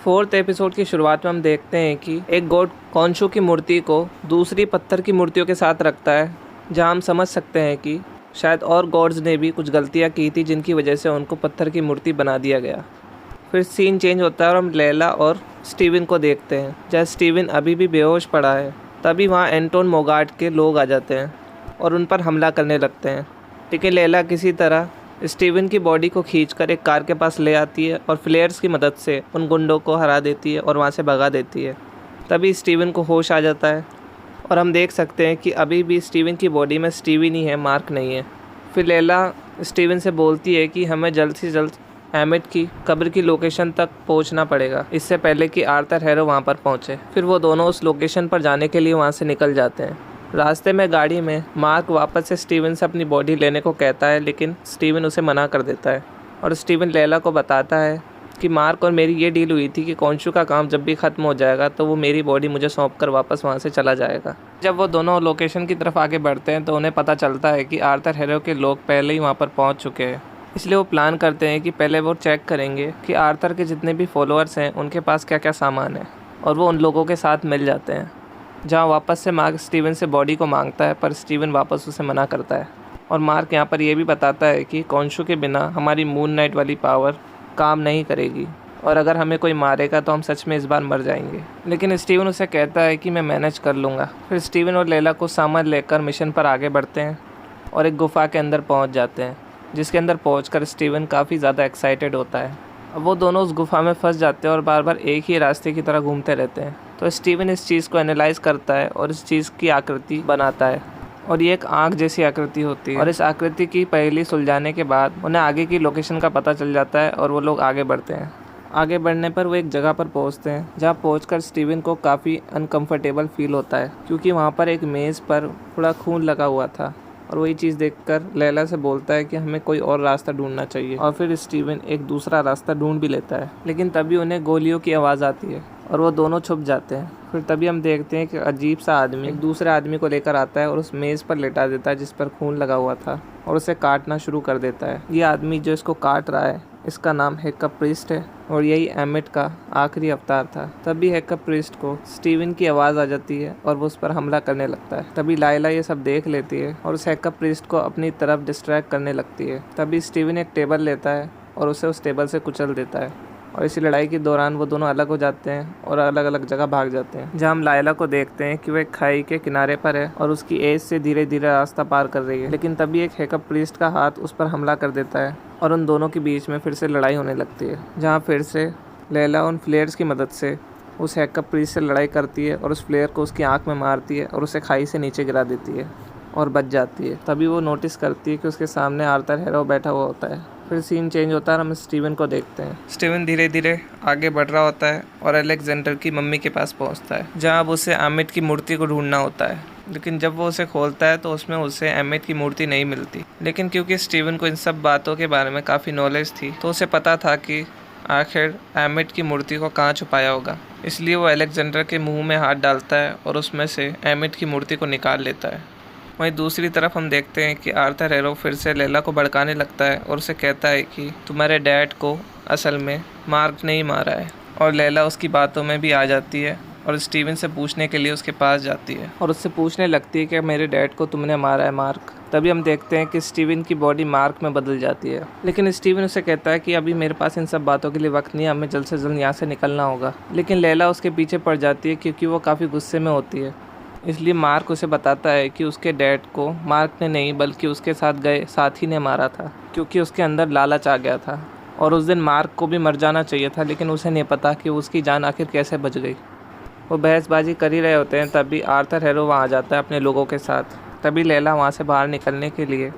4th episode की शुरुआत में हम देखते हैं कि एक गॉड कॉन्शु की मूर्ति को दूसरी पत्थर की मूर्तियों के साथ रखता है, जहां हम समझ सकते हैं कि शायद और गॉड्स ने भी कुछ गलतियां की थी जिनकी वजह से उनको पत्थर की मूर्ति बना दिया गया। फिर सीन चेंज होता है और हम लैला और स्टीवन को देखते हैं, जहाँ स्टीवन अभी भी बेहोश पड़ा है। तभी वहाँ एंटोन मोगाट के लोग आ जाते हैं और उन पर हमला करने लगते हैं, लेकिन लैला किसी तरह स्टीवन की बॉडी को खींचकर एक कार के पास ले आती है और फ्लेयर्स की मदद से उन गुंडों को हरा देती है और वहाँ से भगा देती है। तभी स्टीवन को होश आ जाता है और हम देख सकते हैं कि अभी भी स्टीवन की बॉडी में स्टीवन ही है, मार्क नहीं है। फिर लैला स्टीवन से बोलती है कि हमें जल्द से जल्द एमिट की कब्र की लोकेशन तक पहुंचना पड़ेगा, इससे पहले कि आर्थर हैरो वहां पर पहुंचे। फिर वो दोनों उस लोकेशन पर जाने के लिए वहां से निकल जाते हैं। रास्ते में गाड़ी में मार्क वापस से स्टीवन से अपनी बॉडी लेने को कहता है, लेकिन स्टीवन उसे मना कर देता है और स्टीवन लैला को बताता है कि मार्क और मेरी ये डील हुई थी कि कॉन्शु का काम जब भी ख़त्म हो जाएगा तो वो मेरी बॉडी मुझे सौंप कर वापस वहाँ से चला जाएगा। जब वो दोनों लोकेशन की तरफ आगे बढ़ते हैं तो उन्हें पता चलता है कि आर्थर हैरो के लोग पहले ही वहाँ पर पहुँच चुके हैं। इसलिए वो प्लान करते हैं कि पहले वो चेक करेंगे कि आर्थर के जितने भी फॉलोअर्स हैं उनके पास क्या क्या सामान है, और वो उन लोगों के साथ मिल जाते हैं। जहाँ वापस से मार्क स्टीवन से बॉडी को मांगता है, पर स्टीवन वापस उसे मना करता है और मार्क यहाँ पर यह भी बताता है कि कॉन्शु के बिना हमारी मून नाइट वाली पावर काम नहीं करेगी और अगर हमें कोई मारेगा तो हम सच में इस बार मर जाएंगे। लेकिन स्टीवन उसे कहता है कि मैं मैनेज कर लूँगा। फिर स्टीवन और लैला कुछ सामान लेकर मिशन पर आगे बढ़ते हैं और एक गुफा के अंदर पहुँच जाते हैं, जिसके अंदर पहुंचकर स्टीवन काफ़ी ज़्यादा एक्साइटेड होता है। अब वो दोनों उस गुफा में फंस जाते हैं और बार बार एक ही रास्ते की तरह घूमते रहते हैं। तो स्टीवन इस चीज़ को एनालाइज करता है और इस चीज़ की आकृति बनाता है, और ये एक आँख जैसी आकृति होती है। और इस आकृति की पहेली सुलझाने के बाद उन्हें आगे की लोकेशन का पता चल जाता है और वो लोग आगे बढ़ते हैं। आगे बढ़ने पर वो एक जगह पर पहुंचते हैं, जहां पहुंचकर स्टीवन को काफ़ी अनकंफर्टेबल फील होता है, क्योंकि वहां पर एक मेज़ पर थोड़ा खून लगा हुआ था। और वही चीज़ देखकर लैला से बोलता है कि हमें कोई और रास्ता ढूंढना चाहिए, और फिर स्टीवन एक दूसरा रास्ता ढूंढ भी लेता है। लेकिन तभी उन्हें गोलियों की आवाज़ आती है और वो दोनों छुप जाते हैं। फिर तभी हम देखते हैं कि अजीब सा आदमी एक दूसरे आदमी को लेकर आता है और उस मेज़ पर लेटा देता है जिस पर खून लगा हुआ था, और उसे काटना शुरू कर देता है। ये आदमी जो इसको काट रहा है, इसका नाम हेकअप प्रीस्ट है और यही एमिट का आखिरी अवतार था। तभी हेकअप प्रीस्ट को स्टीवन की आवाज़ आ जाती है और वो उस पर हमला करने लगता है। तभी लाइला ये सब देख लेती है और उस हेकअप प्रीस्ट को अपनी तरफ डिस्ट्रैक्ट करने लगती है। तभी स्टीवन एक टेबल लेता है और उसे उस टेबल से कुचल देता है, और इसी लड़ाई के दौरान वो दोनों अलग हो जाते हैं और अलग अलग जगह भाग जाते हैं। जहाँ हम लाइला को देखते हैं कि वह खाई के किनारे पर है और उसकी एज से धीरे धीरे रास्ता पार कर रही है। लेकिन तभी एक हेकअप प्रीस्ट का हाथ उस पर हमला कर देता है और उन दोनों के बीच में फिर से लड़ाई होने लगती है, जहाँ फिर से लैला उन फ्लेयर्स की मदद से उस हेकअप प्रीस्ट से लड़ाई करती है और उस फ्लेयर को उसकी आँख में मारती है और उसे खाई से नीचे गिरा देती है और बच जाती है। तभी वो नोटिस करती है कि उसके सामने आर्थर हैरो बैठा हुआ होता है। फिर सीन चेंज होता है और हम स्टीवन को देखते हैं। स्टीवन धीरे धीरे आगे बढ़ रहा होता है और अलेक्जेंडर की मम्मी के पास पहुंचता है, जहां अब उसे एमिट की मूर्ति को ढूंढना होता है। लेकिन जब वो उसे खोलता है तो उसमें उसे एमिट की मूर्ति नहीं मिलती। लेकिन क्योंकि स्टीवन को इन सब बातों के बारे में काफ़ी नॉलेज थी, तो उसे पता था कि आखिर एमिट की मूर्ति को कहाँ छुपाया होगा। इसलिए वो अलेक्जेंडर के मुँह में हाथ डालता है और उसमें से एमिट की मूर्ति को निकाल लेता है। वहीं दूसरी तरफ हम देखते हैं कि आर्थर हैरो फिर से लैला को भड़काने लगता है और उसे कहता है कि तुम्हारे डैड को असल में मार्क ने ही मारा है। और लैला उसकी बातों में भी आ जाती है और स्टीवन से पूछने के लिए उसके पास जाती है और उससे पूछने लगती है कि मेरे डैड को तुमने मारा है मार्क। तभी हम देखते हैं कि स्टीवन की बॉडी मार्क में बदल जाती है, लेकिन स्टीवन उसे कहता है कि अभी मेरे पास इन सब बातों के लिए वक्त नहीं है, हमें जल्द से जल्द यहाँ से निकलना होगा। लेकिन लैला उसके पीछे पड़ जाती है क्योंकि वो काफ़ी गुस्से में होती है। इसलिए मार्क उसे बताता है कि उसके डैड को मार्क ने नहीं बल्कि उसके साथ गए साथी ने मारा था, क्योंकि उसके अंदर लालच आ गया था और उस दिन मार्क को भी मर जाना चाहिए था, लेकिन उसे नहीं पता कि उसकी जान आखिर कैसे बच गई। वो बहसबाजी कर ही रहे होते हैं, तभी आर्थर हैरो वहाँ आ जाता है अपने लोगों के साथ। तभी लैला वहाँ से बाहर निकलने के लिए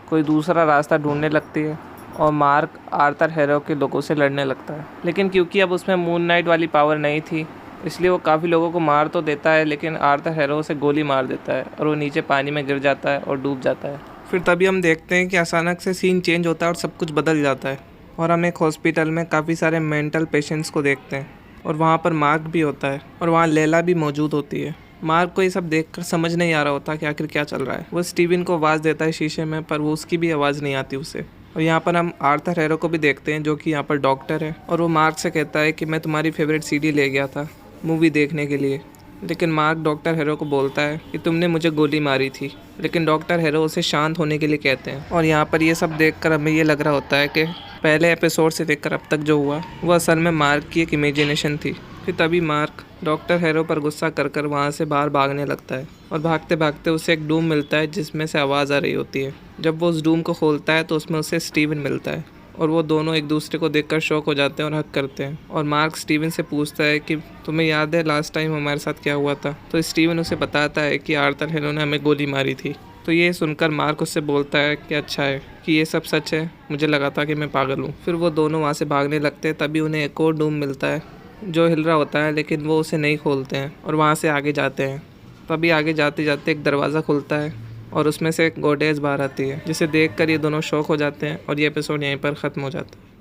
कोई दूसरा रास्ता ढूंढने लगती है और मार्क आर्थर हैरो के लोगों से लड़ने लगता है। लेकिन क्योंकि अब उसमें मून नाइट वाली पावर नहीं थी, इसलिए वो काफ़ी लोगों को मार तो देता है, लेकिन आर्थर हैरो से गोली मार देता है और वो नीचे पानी में गिर जाता है और डूब जाता है। फिर तभी हम देखते हैं कि अचानक से सीन चेंज होता है और सब कुछ बदल जाता है और हम एक हॉस्पिटल में काफ़ी सारे मेंटल पेशेंट्स को देखते हैं और वहाँ पर मार्क भी होता है और वहाँ लैला भी मौजूद होती है। मार्क को ये सब देखकर समझ नहीं आ रहा होता कि आखिर क्या चल रहा है। वो स्टीवन को आवाज़ देता है शीशे में, पर वो उसकी भी आवाज़ नहीं आती उसे। और यहाँ पर हम आर्थर हैरो को भी देखते हैं जो कि यहाँ पर डॉक्टर है, और वो मार्क से कहता है कि मैं तुम्हारी फेवरेट सीडी ले गया था मूवी देखने के लिए, लेकिन मार्क डॉक्टर हैरो को बोलता है कि तुमने मुझे गोली मारी थी, लेकिन डॉक्टर हैरो उसे शांत होने के लिए कहते हैं। और यहाँ पर ये सब देखकर हमें ये लग रहा होता है कि पहले एपिसोड से देखकर अब तक जो हुआ वो असल में मार्क की एक इमेजिनेशन थी। फिर तभी मार्क डॉक्टर हैरो पर गुस्सा कर वहाँ से बाहर भागने लगता है, और भागते भागते उसे एक डूम मिलता है जिसमें से आवाज़ आ रही होती है। जब वो उस डूम को खोलता है तो उसमें उसे स्टीवन मिलता है, और वो दोनों एक दूसरे को देखकर शॉक हो जाते हैं और हक करते हैं। और मार्क स्टीवन से पूछता है कि तुम्हें याद है लास्ट टाइम हमारे साथ क्या हुआ था? तो स्टीवन उसे बताता है कि आर्थर हैरो ने हमें गोली मारी थी। तो ये सुनकर मार्क उससे बोलता है कि अच्छा है कि ये सब सच है, मुझे लगा था कि मैं पागल हूँ। फिर वो दोनों वहाँ से भागने लगते हैं, तभी उन्हें एक और डूम मिलता है जो हिल रहा होता है, लेकिन वो उसे नहीं खोलते हैं और वहाँ से आगे जाते हैं। तभी आगे जाते जाते एक दरवाज़ा खुलता है और उसमें से एक गॉडेस बाहर आती है, जिसे देखकर ये दोनों शॉक हो जाते हैं और ये एपिसोड यहीं पर ख़त्म हो जाता है।